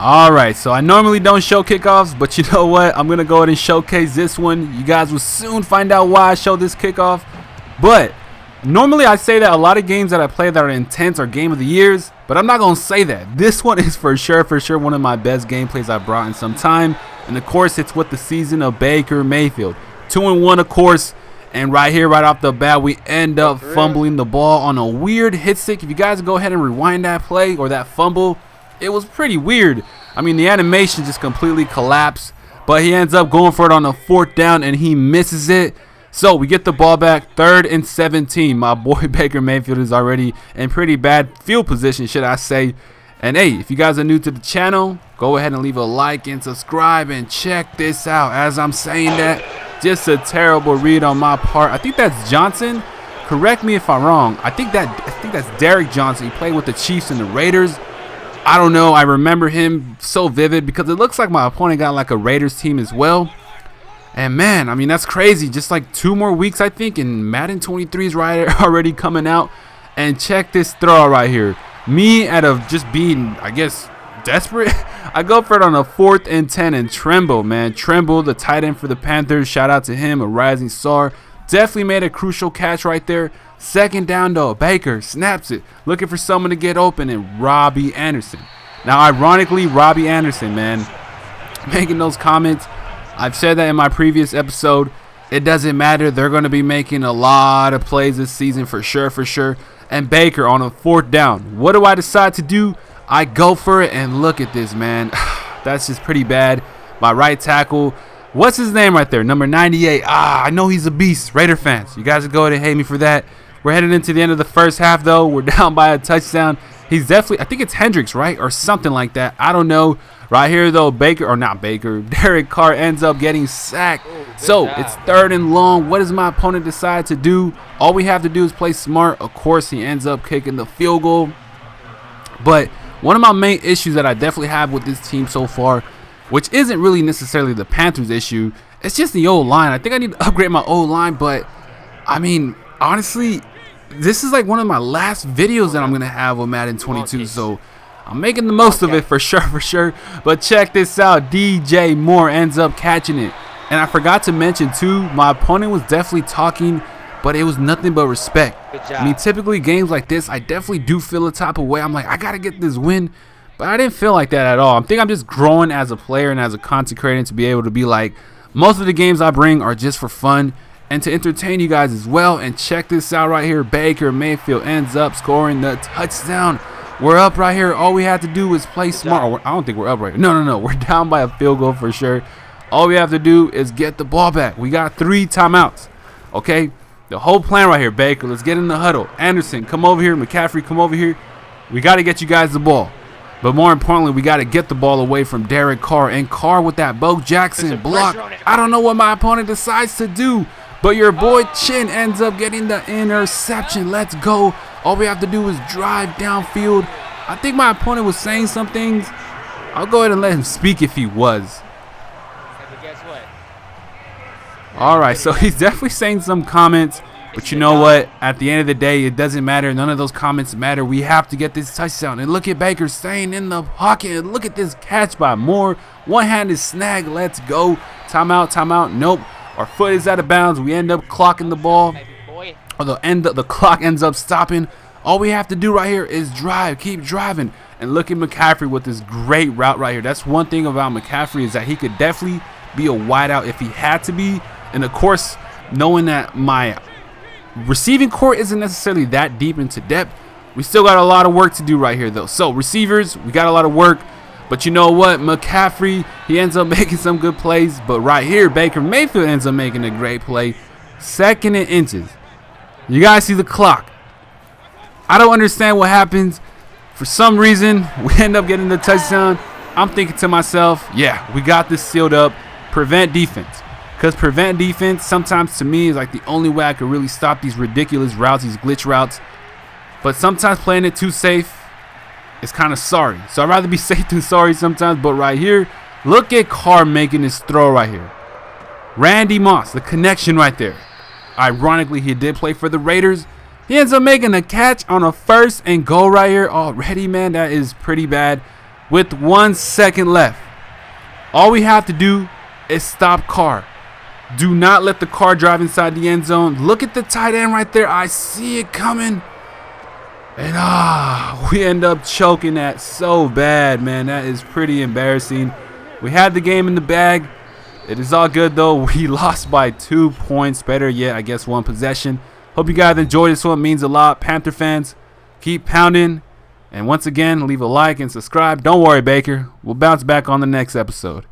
Alright, so I normally don't show kickoffs, but you know what? I'm going to go ahead and showcase this one. You guys will soon find out why I show this kickoff. But normally I say that a lot of games that I play that are intense are game of the years, but I'm not going to say that. This one is for sure one of my best gameplays I've brought in some time. And of course, it's with the season of Baker Mayfield. 2-1, of course. And right here, right off the bat, we end up fumbling the ball on a weird hit stick. If you guys go ahead and rewind that play or that fumble, it was pretty weird. I mean, the animation just completely collapsed. But he ends up going for it on a 4th down, and he misses it. So we get the ball back, 3rd and 17. My boy Baker Mayfield is already in pretty bad field position, should I say. And hey, if you guys are new to the channel, go ahead and leave a like and subscribe and check this out. As I'm saying that, just a terrible read on my part. I think that's Johnson. Correct me if I'm wrong. I think that's Derek Johnson. He played with the Chiefs and the Raiders. I don't know. I remember him so vivid because it looks like my opponent got like a Raiders team as well. And man, I mean, that's crazy. Just like 2 more weeks, I think, and Madden 23 is right already coming out. And check this throw right here. Me, out of just being, I guess, desperate, I go for it on a 4th and 10, and Tremble, man. Tremble, the tight end for the Panthers. Shout out to him, a rising star. Definitely made a crucial catch right there. 2nd down, though. Baker snaps it, looking for someone to get open, and Robbie Anderson. Now, ironically, Robbie Anderson, man, making those comments. I've said that in my previous episode. It doesn't matter. They're going to be making a lot of plays this season for sure. And Baker on a 4th down. What do I decide to do? I go for it, and look at this, man. That's just pretty bad. My right tackle. What's his name right there? Number 98. I know he's a beast. Raider fans, you guys will go ahead and hate me for that. We're heading into the end of the first half, though. We're down by a touchdown. He's definitely, I think it's Hendricks, right? Or something like that. I don't know. Right here, though, Derek Carr ends up getting sacked. So it's 3rd and long. What does my opponent decide to do? All we have to do is play smart. Of course, he ends up kicking the field goal. But one of my main issues that I definitely have with this team so far, which isn't really necessarily the Panthers issue, it's just the O-line. I think I need to upgrade my O-line, but I mean, honestly, this is like one of my last videos that I'm going to have with Madden 22, so I'm making the most of it for sure. But check this out. DJ Moore ends up catching it. And I forgot to mention, too, my opponent was definitely talking, but it was nothing but respect. I mean, typically games like this, I definitely do feel a type of way. I'm like, I got to get this win. But I didn't feel like that at all. I think I'm just growing as a player and as a content creator to be able to be like, most of the games I bring are just for fun and to entertain you guys as well. And check this out right here. Baker Mayfield ends up scoring the touchdown. We're up right here. All we have to do is play smart. I don't think we're up right here. No. We're down by a field goal for sure. All we have to do is get the ball back. We got 3 timeouts. Okay? The whole plan right here, Baker. Let's get in the huddle. Anderson, come over here. McCaffrey, come over here. We got to get you guys the ball. But more importantly, we got to get the ball away from Derek Carr. And Carr with that Bo Jackson block. I don't know what my opponent decides to do. But your boy Chin ends up getting the interception. Let's go. All we have to do is drive downfield. I think my opponent was saying some things. I'll go ahead and let him speak if he was. But guess what? Alright, so he's definitely saying some comments. But you know what? At the end of the day, it doesn't matter. None of those comments matter. We have to get this touchdown. And look at Baker staying in the pocket. And look at this catch by Moore. One-handed snag. Let's go. Timeout. Nope. Our foot is out of bounds. We end up clocking the ball. Or the clock ends up stopping. All we have to do right here is drive. Keep driving. And look at McCaffrey with this great route right here. That's one thing about McCaffrey is that he could definitely be a wideout if he had to be. And, of course, knowing that my receiving core isn't necessarily that deep into depth, we still got a lot of work to do right here, though. So, receivers, we got a lot of work. But you know what? McCaffrey, he ends up making some good plays. But right here, Baker Mayfield ends up making a great play. 2nd and inches. You guys see the clock. I don't understand what happens. For some reason, we end up getting the touchdown. I'm thinking to myself, yeah, we got this sealed up. Prevent defense. Because prevent defense sometimes to me is like the only way I could really stop these ridiculous routes, these glitch routes. But sometimes playing it too safe is kind of sorry. So I'd rather be safe than sorry sometimes. But right here, look at Carr making this throw right here. Randy Moss, the connection right there. Ironically, he did play for the Raiders. He ends up making a catch on a 1st and goal right here already, man. That is pretty bad. with 1 second left. All we have to do is stop Carr. Do not let the car drive inside the end zone. Look at the tight end right there. I see it coming. And we end up choking that so bad, man. That is pretty embarrassing. We had the game in the bag. It is all good, though. We lost by 2 points. Better yet, I guess 1 possession. Hope you guys enjoyed this one. It means a lot. Panther fans, keep pounding. And once again, leave a like and subscribe. Don't worry, Baker. We'll bounce back on the next episode.